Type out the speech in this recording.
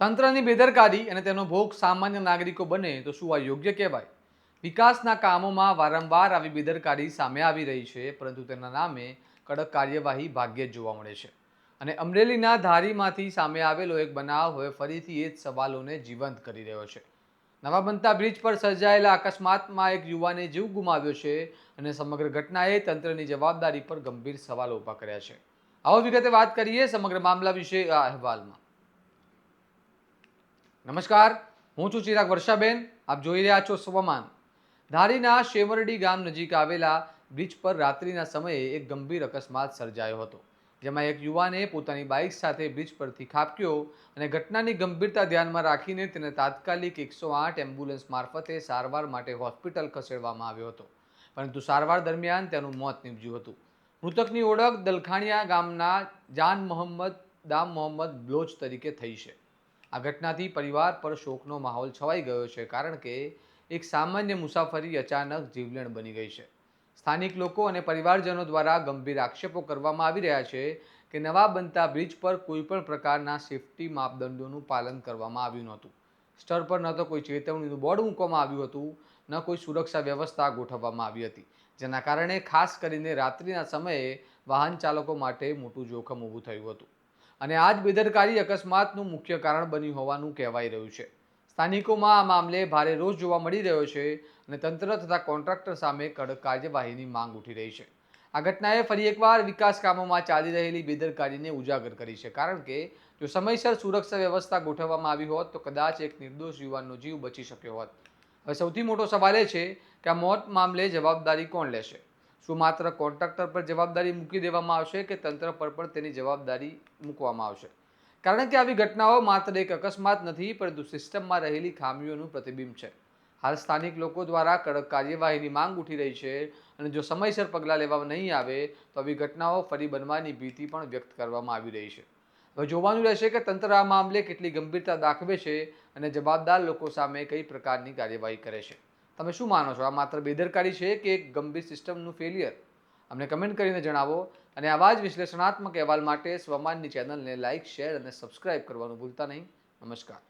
તંત્રની બેદરકારી અને તેનો ભોગ સામાન્ય નાગરિકો બને તો શું આ યોગ્ય કહેવાય? વિકાસના કામોમાં વારંવાર આવી બેદરકારી સામે આવી રહી છે, પરંતુ તેના નામે કડક કાર્યવાહી ભાગ્યે જ જોવા મળે છે. અને અમરેલીના ધારીમાંથી સામે આવેલો એક બનાવ હવે ફરીથી એ જ સવાલોને જીવંત કરી રહ્યો છે. નવા બનતા બ્રિજ પર સર્જાયેલા અકસ્માતમાં એક યુવાને જીવ ગુમાવ્યો છે અને સમગ્ર ઘટનાએ તંત્રની જવાબદારી પર ગંભીર સવાલો ઊભા કર્યા છે. આવો વિગતે વાત કરીએ સમગ્ર મામલા વિશે આ અહેવાલમાં. નમસ્કાર, હું છું ચિરાગ વર્ષાબેન. આપ જોઈ રહ્યા છો સ્વમાન. ધારીના શેમરડી ગામ નજીક આવેલા બ્રિજ પર રાત્રિના સમયે એક ગંભીર અકસ્માત સર્જાયો હતો, જેમાં એક યુવાને પોતાની બાઇક સાથે બ્રિજ પરથી ખાબક્યો અને ઘટનાની ગંભીરતા ધ્યાનમાં રાખીને તેને તાત્કાલિક 108 એમ્બ્યુલન્સ મારફતે સારવાર માટે હોસ્પિટલ ખસેડવામાં આવ્યો હતો, પરંતુ સારવાર દરમિયાન તેનું મોત નીપજ્યું હતું. મૃતકની ઓળખ દલખાણિયા ગામના જાન મોહમ્મદ દામ મોહમ્મદ બ્લોચ તરીકે થઈ છે. આ ઘટનાથી પરિવાર પર શોકનો માહોલ છવાઈ ગયો છે, કારણ કે એક સામાન્ય મુસાફરી અચાનક જીવલેણ બની ગઈ છે. સ્થાનિક લોકો અને પરિવારજનો દ્વારા ગંભીર આક્ષેપો કરવામાં આવી રહ્યા છે કે નવા બનતા બ્રિજ પર કોઈપણ પ્રકારના સેફટી માપદંડોનું પાલન કરવામાં આવ્યું નહોતું. સ્ટર પર ન તો કોઈ ચેતવણીનું બોર્ડ મૂકવામાં આવ્યું હતું, ન કોઈ સુરક્ષા વ્યવસ્થા ગોઠવવામાં આવી હતી, જેના કારણે ખાસ કરીને રાત્રિના સમયે વાહન ચાલકો માટે મોટું જોખમ ઊભું થયું હતું. અને આ જ બેદરકારી અકસ્માતનું મુખ્ય કારણ બની હોવાનું કહેવાઈ રહ્યું છે. સ્થાનિકોમાં આ મામલે ભારે રોષ જોવા મળી રહ્યો છે અને તંત્ર તથા કોન્ટ્રાક્ટર સામે કડક કાર્યવાહીની માંગ ઉઠી રહી છે. આ ઘટનાએ ફરી એકવાર વિકાસ કામોમાં ચાલી રહેલી બેદરકારીને ઉજાગર કરી છે, કારણ કે જો સમયસર સુરક્ષા વ્યવસ્થા ગોઠવવામાં આવી હોત તો કદાચ એક નિર્દોષ યુવાનનો જીવ બચી શક્યો હોત. હવે સૌથી મોટો સવાલ એ છે કે આ મોત મામલે જવાબદારી કોણ લેશે? શું માત્ર કોન્ટ્રાક્ટર પર જવાબદારી મૂકી દેવામાં આવશે કે તંત્ર પર પણ તેની જવાબદારી મૂકવામાં આવશે? કારણ કે આવી ઘટનાઓ માત્ર એક અકસ્માત નથી, પરંતુ સિસ્ટમમાં રહેલી ખામીઓનું પ્રતિબિંબ છે. હાલ સ્થાનિક લોકો દ્વારા કડક કાર્યવાહીની માંગ ઉઠી રહી છે અને જો સમયસર પગલાં લેવામાં નહીં આવે તો આવી ઘટનાઓ ફરી બનવાની ભીતિ પણ વ્યક્ત કરવામાં આવી રહી છે. હવે જોવાનું રહેશે કે તંત્ર આ મામલે કેટલી ગંભીરતા દાખવે છે અને જવાબદાર લોકો સામે કઈ પ્રકારની કાર્યવાહી કરે છે. તમે શું માનો છો? આ માત્ર બેદરકારી છે કે એક ગંભીર સિસ્ટમનું ફેલિયર? અમને કમેન્ટ કરીને જણાવો અને આવા જ વિશ્લેષણાત્મક અહેવાલ માટે સ્વમાનની ચેનલને લાઇક, શેર અને સબસ્ક્રાઇબ કરવાનું ભૂલતા નહીં. નમસ્કાર.